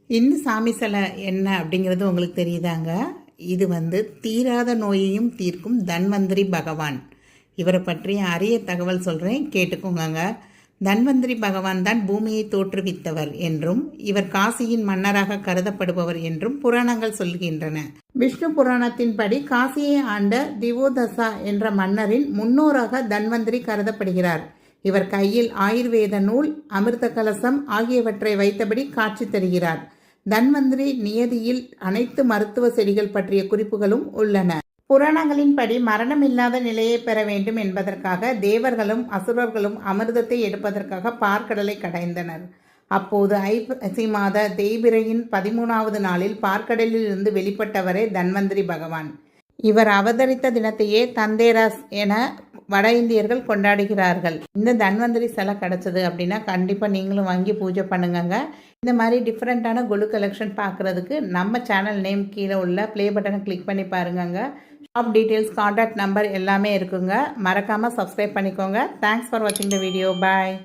இந்த சாமி சிலை என்ன அப்படிங்கிறது உங்களுக்கு தெரியுதாங்க? இது தீராத நோயையும் தீர்க்கும் தன்வந்திரி பகவான். இவரை பற்றிய அரிய தகவல் சொல்கிறேன், கேட்டுக்கோங்க. தன்வந்திரி பகவான் தான் பூமியை தோற்றுவித்தவர் என்றும் இவர் காசியின் மன்னராக கருதப்படுபவர் என்றும் புராணங்கள் சொல்கின்றன. விஷ்ணு புராணத்தின்படி காசியை ஆண்ட திவோதசா என்ற மன்னரின் முன்னோராக தன்வந்திரி கருதப்படுகிறார். இவர் கையில் ஆயுர்வேத நூல், அமிர்த கலசம் ஆகியவற்றை வைத்தபடி காட்சி தருகிறார். தன்வந்திரி நியதியில் அனைத்து மருத்துவ செடிகள் பற்றிய குறிப்புகளும் உள்ளன. புராணங்களின்படி மரணமில்லாத நிலையை பெற வேண்டும் என்பதற்காக தேவர்களும் அசுரர்களும் அமிர்தத்தை எடுப்பதற்காக பார்க்கடலை கடைந்தனர். அப்போது ஐப்பசி மாத தேய்பிரையின் 13வது நாளில் பார்க்கடலில் இருந்து வெளிப்பட்டவரே தன்வந்திரி பகவான். இவர் அவதரித்த தினத்தையே தந்தேராஸ் என வட இந்தியர்கள் கொண்டாடுகிறார்கள். இந்த தன்வந்திரி சிலை கிடச்சிது அப்படின்னா கண்டிப்பாக நீங்களும் வாங்கி பூஜை பண்ணுங்கங்க. இந்த மாதிரி டிஃப்ரெண்ட்டான கொலு கலெக்ஷன் பார்க்குறதுக்கு நம்ம சேனல் நேம் கீழே உள்ள ப்ளே பட்டனை கிளிக் பண்ணி பாருங்கங்க. ஷாப் டீட்டெயில்ஸ், கான்டாக்ட் நம்பர் எல்லாமே இருக்குங்க. மறக்காமல் சப்ஸ்கிரைப் பண்ணிக்கோங்க. தேங்க்ஸ் ஃபார் வாட்சிங் த வீடியோ. பாய்.